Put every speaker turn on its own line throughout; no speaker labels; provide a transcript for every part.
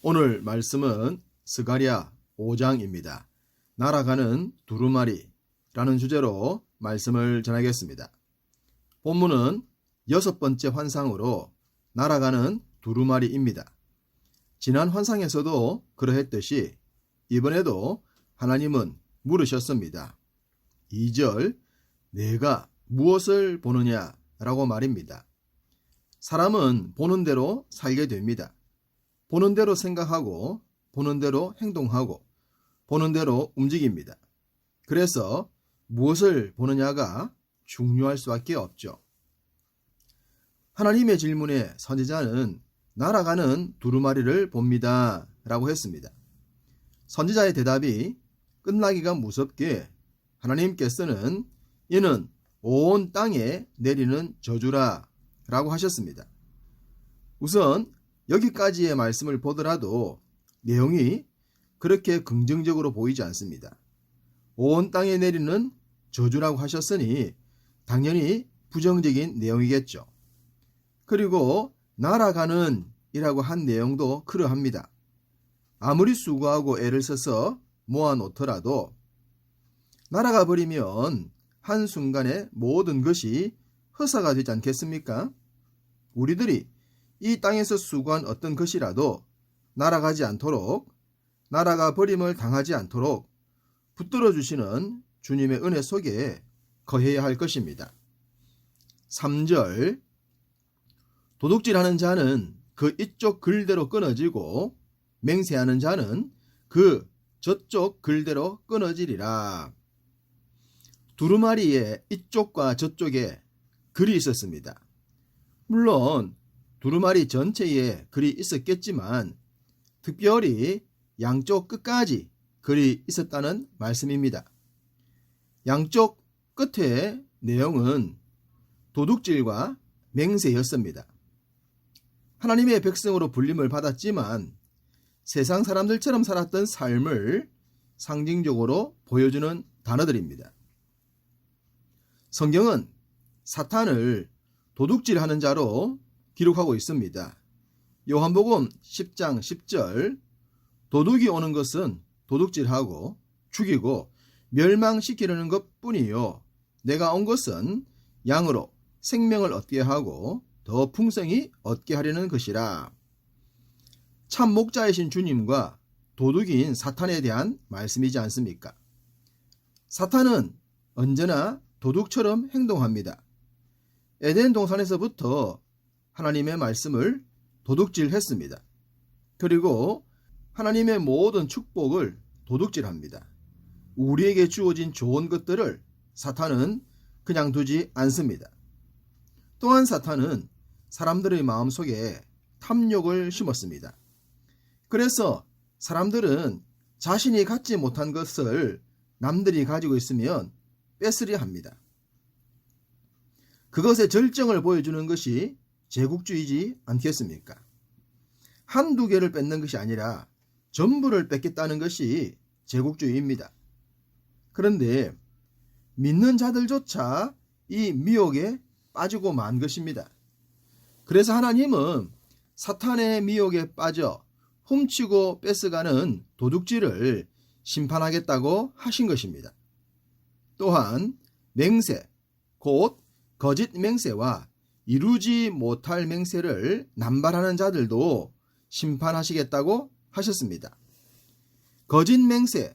오늘 말씀은 스가랴 5장입니다. 날아가는 두루마리라는 주제로 말씀을 전하겠습니다. 본문은 6번째 환상으로 날아가는 두루마리입니다. 지난 환상에서도 그러했듯이 이번에도 하나님은 물으셨습니다. 2절, 내가 무엇을 보느냐 라고 말입니다. 사람은 보는 대로 살게 됩니다. 보는 대로 생각하고 보는 대로 행동하고 보는 대로 움직입니다. 그래서 무엇을 보느냐가 중요할 수밖에 없죠. 하나님의 질문에 선지자는 날아가는 두루마리를 봅니다 라고 했습니다. 선지자의 대답이 끝나기가 무섭게 하나님께서는 이는 온 땅에 내리는 저주라 라고 하셨습니다. 우선 여기까지의 말씀을 보더라도 내용이 그렇게 긍정적으로 보이지 않습니다. 온 땅에 내리는 저주라고 하셨으니 당연히 부정적인 내용이겠죠. 그리고 날아가는 이라고 한 내용도 그러합니다. 아무리 수고하고 애를 써서 모아놓더라도 날아가 버리면 한순간에 모든 것이 허사가 되지 않겠습니까? 우리들이 이 땅에서 수고한 어떤 것이라도 날아가지 않도록, 날아가 버림을 당하지 않도록 붙들어 주시는 주님의 은혜 속에 거해야 할 것입니다. 3절, 도둑질하는 자는 그 이쪽 글대로 끊어지고 맹세하는 자는 그 저쪽 글대로 끊어지리라. 두루마리의 이쪽과 저쪽에 글이 있었습니다. 물론 두루마리 전체에 글이 있었겠지만 특별히 양쪽 끝까지 글이 있었다는 말씀입니다. 양쪽 끝의 내용은 도둑질과 맹세였습니다. 하나님의 백성으로 불림을 받았지만 세상 사람들처럼 살았던 삶을 상징적으로 보여주는 단어들입니다. 성경은 사탄을 도둑질하는 자로 기록하고 있습니다. 요한복음 10장 10절, 도둑이 오는 것은 도둑질하고 죽이고 멸망시키려는 것뿐이요 내가 온 것은 양으로 생명을 얻게 하고 더 풍성히 얻게 하려는 것이라. 참 목자이신 주님과 도둑인 사탄에 대한 말씀이지 않습니까? 사탄은 언제나 도둑처럼 행동합니다. 에덴 동산에서부터 하나님의 말씀을 도둑질했습니다. 그리고 하나님의 모든 축복을 도둑질합니다. 우리에게 주어진 좋은 것들을 사탄은 그냥 두지 않습니다. 또한 사탄은 사람들의 마음속에 탐욕을 심었습니다. 그래서 사람들은 자신이 갖지 못한 것을 남들이 가지고 있으면 뺏으려 합니다. 그것의 절정을 보여주는 것이 제국주의지 않겠습니까? 한두 개를 뺏는 것이 아니라 전부를 뺏겠다는 것이 제국주의입니다. 그런데 믿는 자들조차 이 미혹에 빠지고 만 것입니다. 그래서 하나님은 사탄의 미혹에 빠져 훔치고 뺏어가는 도둑질을 심판하겠다고 하신 것입니다. 또한 맹세, 곧 거짓 맹세와 이루지 못할 맹세를 남발하는 자들도 심판하시겠다고 하셨습니다. 거짓 맹세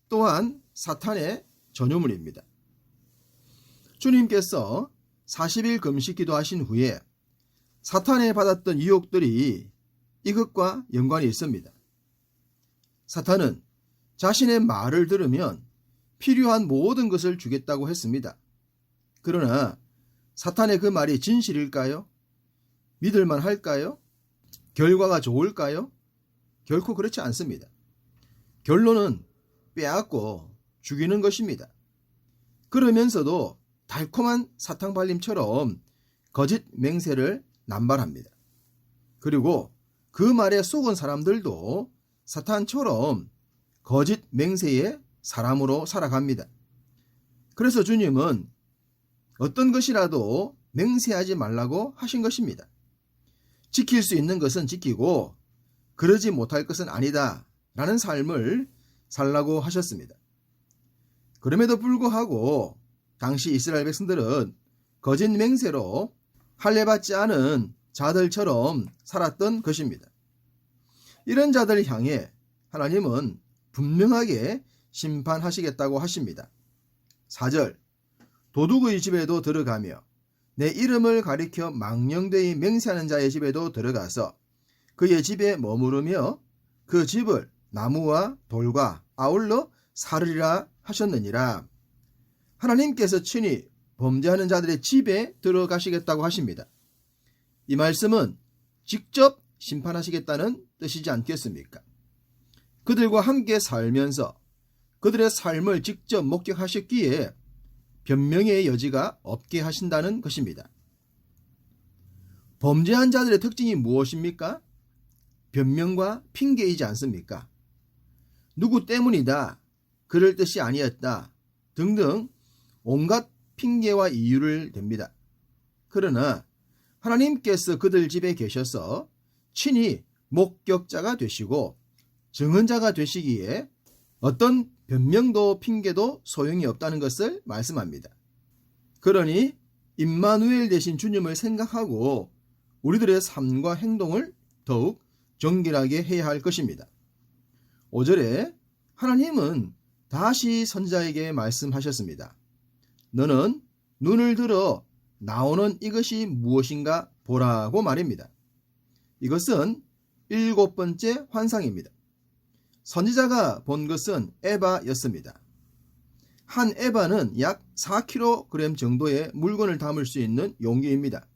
또한 사탄의 전유물입니다. 주님께서 40일 금식 기도하신 후에 사탄에 받았던 유혹들이 이것과 연관이 있습니다. 사탄은 자신의 말을 들으면 필요한 모든 것을 주겠다고 했습니다. 그러나 사탄의 그 말이 진실일까요? 믿을만 할까요? 결과가 좋을까요? 결코 그렇지 않습니다. 결론은 빼앗고 죽이는 것입니다. 그러면서도 달콤한 사탕발림처럼 거짓 맹세를 남발합니다. 그리고 그 말에 속은 사람들도 사탄처럼 거짓 맹세의 사람으로 살아갑니다. 그래서 주님은 어떤 것이라도 맹세하지 말라고 하신 것입니다. 지킬 수 있는 것은 지키고 그러지 못할 것은 아니다 라는 삶을 살라고 하셨습니다. 그럼에도 불구하고 당시 이스라엘 백성들은 거짓 맹세로 할례받지 않은 자들처럼 살았던 것입니다. 이런 자들을 향해 하나님은 분명하게 심판하시겠다고 하십니다. 4절 도둑의 집에도 들어가며 내 이름을 가리켜 망령되이 맹세하는 자의 집에도 들어가서 그의 집에 머무르며 그 집을 나무와 돌과 아울러 사르리라 하셨느니라. 하나님께서 친히 범죄하는 자들의 집에 들어가시겠다고 하십니다. 이 말씀은 직접 심판하시겠다는 뜻이지 않겠습니까? 그들과 함께 살면서 그들의 삶을 직접 목격하셨기에 변명의 여지가 없게 하신다는 것입니다. 범죄한 자들의 특징이 무엇입니까? 변명과 핑계이지 않습니까? 누구 때문이다, 그럴 뜻이 아니었다 등등 온갖 핑계와 이유를 댑니다. 그러나 하나님께서 그들 집에 계셔서 친히 목격자가 되시고 증언자가 되시기에 어떤 변명도 핑계도 소용이 없다는 것을 말씀합니다. 그러니 임마누엘 되신 주님을 생각하고 우리들의 삶과 행동을 더욱 정결하게 해야 할 것입니다. 5절에 하나님은 다시 선지자에게 말씀하셨습니다. 너는 눈을 들어 나오는 이것이 무엇인가 보라고 말입니다. 이것은 7번째 환상입니다. 선지자가 본 것은 에바였습니다. 한 에바는 약 4kg 정도의 물건을 담을 수 있는 용기입니다.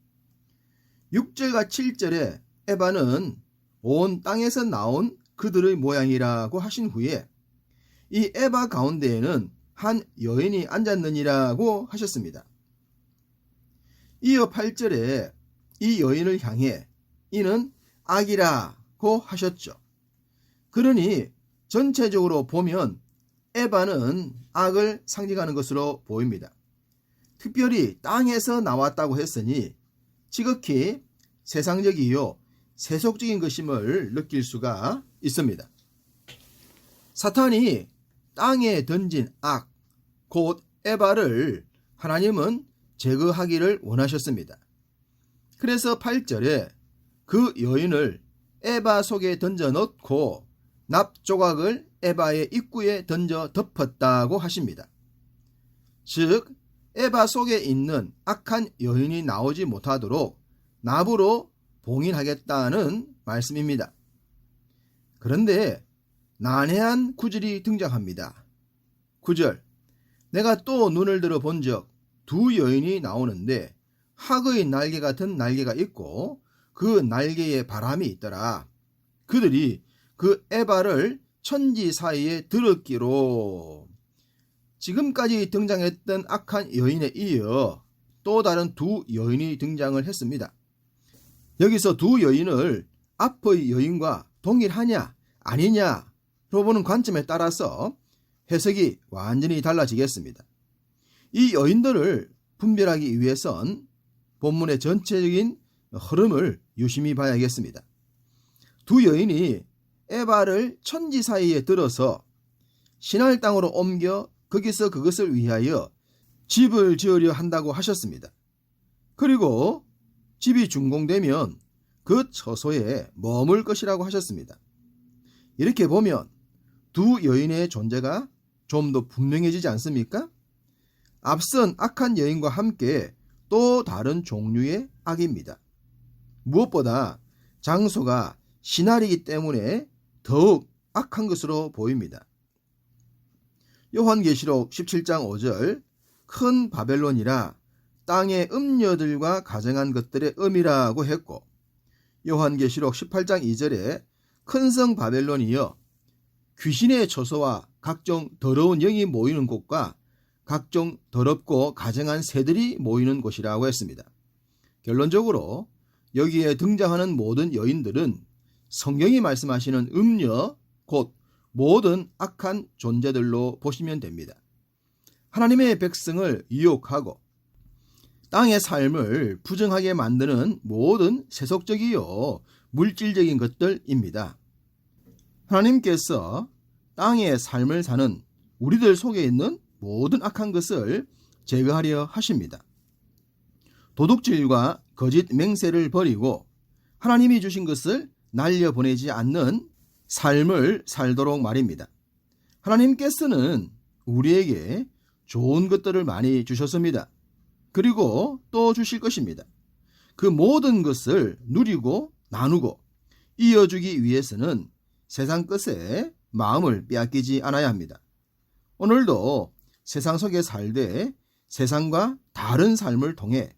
6절과 7절에 에바는 온 땅에서 나온 그들의 모양이라고 하신 후에 이 에바 가운데에는 한 여인이 앉았느니라고 하셨습니다. 이어 8절에 이 여인을 향해 이는 악이라고 하셨죠. 그러니 전체적으로 보면 에바는 악을 상징하는 것으로 보입니다. 특별히 땅에서 나왔다고 했으니 지극히 세상적이요 세속적인 것임을 느낄 수가 있습니다. 사탄이 땅에 던진 악, 곧 에바를 하나님은 제거하기를 원하셨습니다. 그래서 8절에 그 여인을 에바 속에 던져 넣고 납 조각을 에바의 입구에 던져 덮었다고 하십니다. 즉 에바 속에 있는 악한 여인이 나오지 못하도록 납으로 봉인하겠다는 말씀입니다. 그런데 난해한 구절이 등장합니다. 9절 내가 또 눈을 들어 본즉 두 여인이 나오는데 학의 날개 같은 날개가 있고 그 날개에 바람이 있더라. 그들이 그 에바를 천지 사이에 들었기로. 지금까지 등장했던 악한 여인에 이어 또 다른 두 여인이 등장을 했습니다. 여기서 두 여인을 앞의 여인과 동일하냐 아니냐로 보는 관점에 따라서 해석이 완전히 달라지겠습니다. 이 여인들을 분별하기 위해선 본문의 전체적인 흐름을 유심히 봐야겠습니다. 두 여인이 에바를 천지 사이에 들어서 신할 땅으로 옮겨 거기서 그것을 위하여 집을 지으려 한다고 하셨습니다. 그리고 집이 준공되면 그 처소에 머물 것이라고 하셨습니다. 이렇게 보면 두 여인의 존재가 좀 더 분명해지지 않습니까? 앞선 악한 여인과 함께 또 다른 종류의 악입니다. 무엇보다 장소가 신할이기 때문에 더욱 악한 것으로 보입니다. 요한계시록 17장 5절 큰 바벨론이라 땅의 음녀들과 가정한 것들의 음이라고 했고, 요한계시록 18장 2절에 큰 성 바벨론이여 귀신의 처소와 각종 더러운 영이 모이는 곳과 각종 더럽고 가증한 새들이 모이는 곳이라고 했습니다. 결론적으로 여기에 등장하는 모든 여인들은 성경이 말씀하시는 음녀, 곧 모든 악한 존재들로 보시면 됩니다. 하나님의 백성을 유혹하고 땅의 삶을 부정하게 만드는 모든 세속적이요 물질적인 것들입니다. 하나님께서 땅의 삶을 사는 우리들 속에 있는 모든 악한 것을 제거하려 하십니다. 도둑질과 거짓 맹세를 버리고 하나님이 주신 것을 날려보내지 않는 삶을 살도록 말입니다. 하나님께서는 우리에게 좋은 것들을 많이 주셨습니다. 그리고 또 주실 것입니다. 그 모든 것을 누리고 나누고 이어주기 위해서는 세상 것에 마음을 빼앗기지 않아야 합니다. 오늘도 세상 속에 살되 세상과 다른 삶을 통해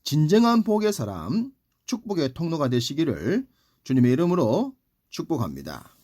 진정한 복의 사람, 축복의 통로가 되시기를 주님의 이름으로 축복합니다.